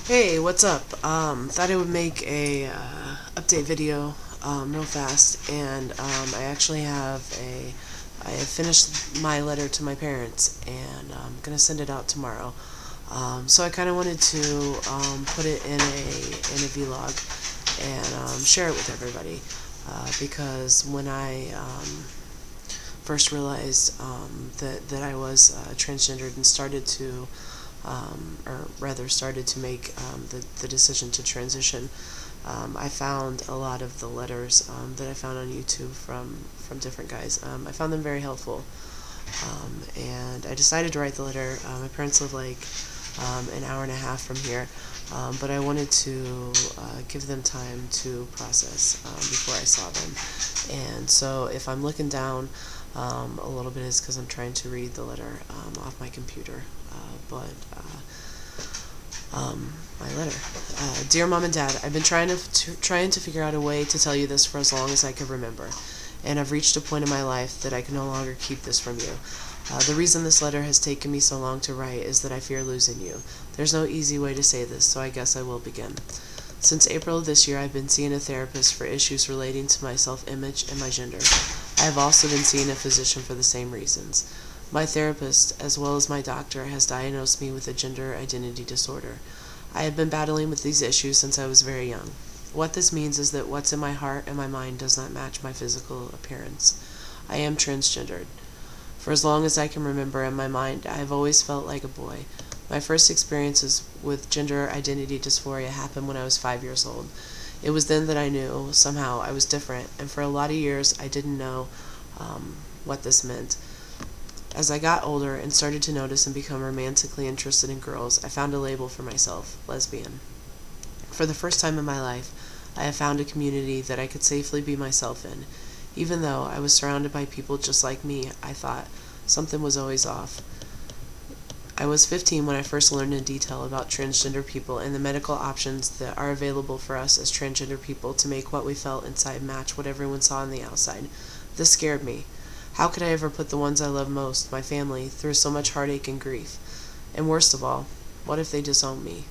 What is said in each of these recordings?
Hey, what's up? Thought I would make a update video real fast, and I actually I have finished my letter to my parents, and I'm gonna send it out tomorrow. So I kind of wanted to put it in a vlog and share it with everybody because when I first realized that I was transgendered and started to or rather started to make the decision to transition, I found a lot of the letters that I found on YouTube from different guys. I found them very helpful, and I decided to write the letter. My parents live like an hour and a half from here, but I wanted to give them time to process before I saw them. And so if I'm looking down a little bit, it's because I'm trying to read the letter off my computer. My letter. Dear Mom and Dad, I've been trying to figure out a way to tell you this for as long as I can remember, and I've reached a point in my life that I can no longer keep this from you. The reason this letter has taken me so long to write is that I fear losing you. There's no easy way to say this, so I guess I will begin. Since April of this year, I've been seeing a therapist for issues relating to my self-image and my gender. I have also been seeing a physician for the same reasons. My therapist, as well as my doctor, has diagnosed me with a gender identity disorder. I have been battling with these issues since I was very young. What this means is that what's in my heart and my mind does not match my physical appearance. I am transgendered. For as long as I can remember in my mind, I have always felt like a boy. My first experiences with gender identity dysphoria happened when I was 5 years old. It was then that I knew, somehow, I was different, and for a lot of years I didn't know what this meant. As I got older and started to notice and become romantically interested in girls, I found a label for myself, lesbian. For the first time in my life, I have found a community that I could safely be myself in. Even though I was surrounded by people just like me, I thought something was always off. I was 15 when I first learned in detail about transgender people and the medical options that are available for us as transgender people to make what we felt inside match what everyone saw on the outside. This scared me. How could I ever put the ones I love most, my family, through so much heartache and grief? And worst of all, what if they disown me?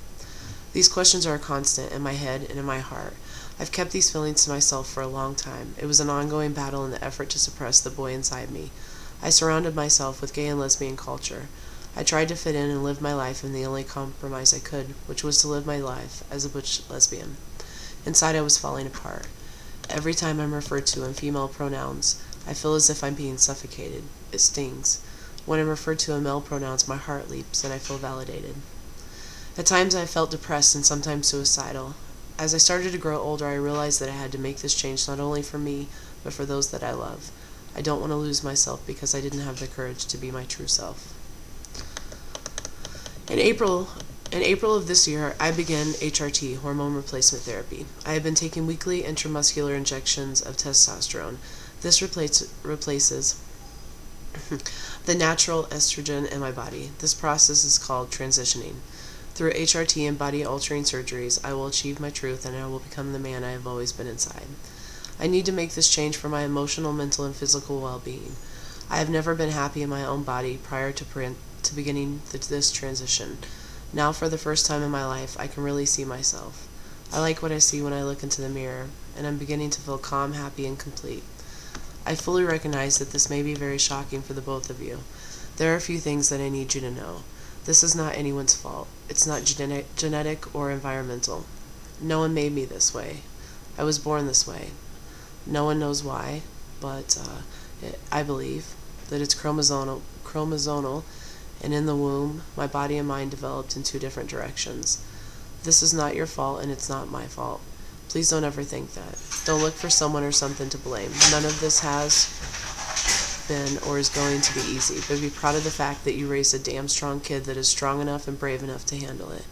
These questions are a constant in my head and in my heart. I've kept these feelings to myself for a long time. It was an ongoing battle in the effort to suppress the boy inside me. I surrounded myself with gay and lesbian culture. I tried to fit in and live my life in the only compromise I could, which was to live my life as a butch lesbian. Inside I was falling apart. Every time I'm referred to in female pronouns, I feel as if I'm being suffocated. It stings. When I'm referred to in male pronouns, my heart leaps and I feel validated. At times I felt depressed and sometimes suicidal. As I started to grow older, I realized that I had to make this change not only for me, but for those that I love. I don't want to lose myself because I didn't have the courage to be my true self. In April of this year, I began HRT, hormone replacement therapy. I have been taking weekly intramuscular injections of testosterone. This replaces the natural estrogen in my body. This process is called transitioning. Through HRT and body-altering surgeries, I will achieve my truth and I will become the man I have always been inside. I need to make this change for my emotional, mental, and physical well-being. I have never been happy in my own body prior to beginning this transition. Now, for the first time in my life, I can really see myself. I like what I see when I look into the mirror, and I'm beginning to feel calm, happy, and complete. I fully recognize that this may be very shocking for the both of you. There are a few things that I need you to know. This is not anyone's fault. It's not genetic or environmental. No one made me this way. I was born this way. No one knows why, but I believe that it's chromosomal, and in the womb, my body and mind developed in two different directions. This is not your fault, and it's not my fault. Please don't ever think that. Don't look for someone or something to blame. None of this has been or is going to be easy, but be proud of the fact that you raised a damn strong kid that is strong enough and brave enough to handle it.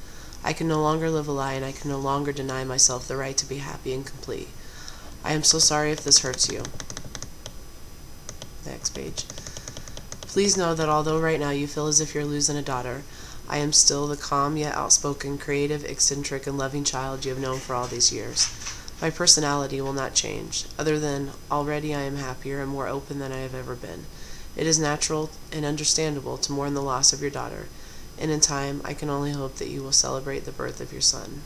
I can no longer live a lie, and I can no longer deny myself the right to be happy and complete. I am so sorry if this hurts you. Next page. Please know that although right now you feel as if you're losing a daughter, I am still the calm yet outspoken, creative, eccentric, and loving child you have known for all these years. My personality will not change, other than already I am happier and more open than I have ever been. It is natural and understandable to mourn the loss of your daughter. and in time, I can only hope that you will celebrate the birth of your son.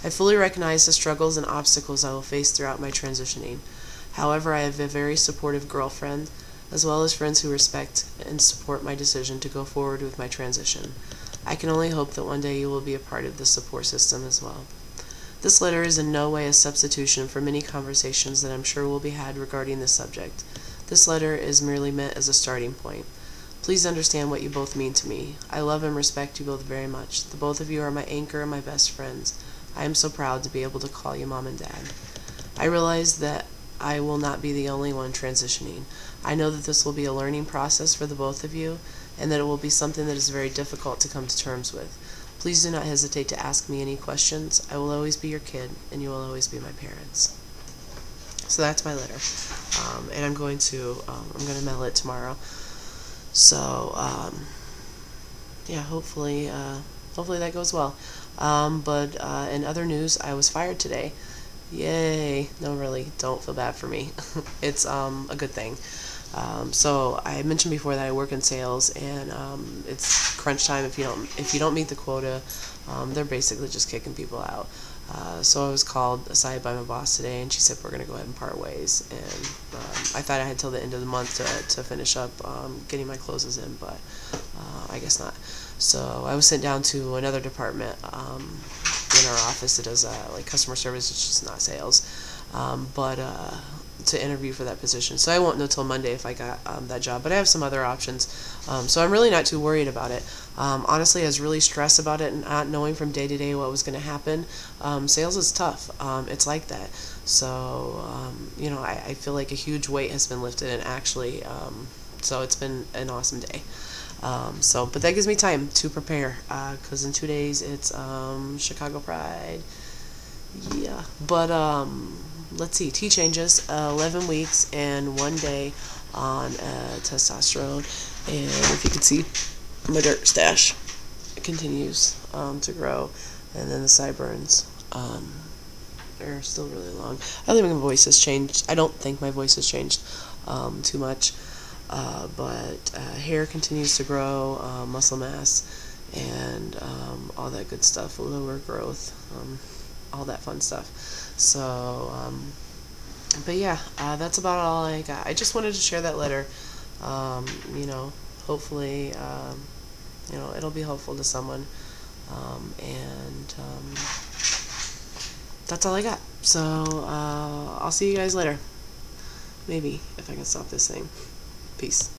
I fully recognize the struggles and obstacles I will face throughout my transitioning. However, I have a very supportive girlfriend, as well as friends who respect and support my decision to go forward with my transition. I can only hope that one day you will be a part of this support system as well. This letter is in no way a substitution for many conversations that I'm sure will be had regarding this subject. This letter is merely meant as a starting point. Please understand what you both mean to me. I love and respect you both very much. The both of you are my anchor and my best friends. I am so proud to be able to call you Mom and Dad. I realize that I will not be the only one transitioning. I know that this will be a learning process for the both of you, and that it will be something that is very difficult to come to terms with. Please do not hesitate to ask me any questions. I will always be your kid, and you will always be my parents. So that's my letter, and I'm going to mail it tomorrow. So yeah, hopefully that goes well. But in other news, I was fired today. Yay. No, really, don't feel bad for me. It's a good thing. So I mentioned before that I work in sales, and it's crunch time. If you don't meet the quota, they're basically just kicking people out. So I was called aside by my boss today, and she said we're going to go ahead and part ways. And I thought I had till the end of the month to finish up getting my closes in, but I guess not. So I was sent down to another department in our office that does like customer service. It's just not sales, but to interview for that position. So I won't know till Monday if I got that job, but I have some other options. So I'm really not too worried about it. Honestly, I was really stressed about it and not knowing from day to day what was going to happen. Sales is tough. It's like that. So, I feel like a huge weight has been lifted, and actually, so it's been an awesome day. But that gives me time to prepare, because in 2 days it's Chicago Pride. Yeah, but let's see, T changes, 11 weeks and 1 day on testosterone, and if you can see, my dirt stash continues to grow, and then the sideburns are still really long. I don't think my voice has changed. I don't think my voice has changed too much, but hair continues to grow, muscle mass, and all that good stuff, lower growth, all that fun stuff. So, but yeah, that's about all I got. I just wanted to share that letter. Hopefully, it'll be helpful to someone. And that's all I got. So, I'll see you guys later. Maybe, if I can stop this thing. Peace.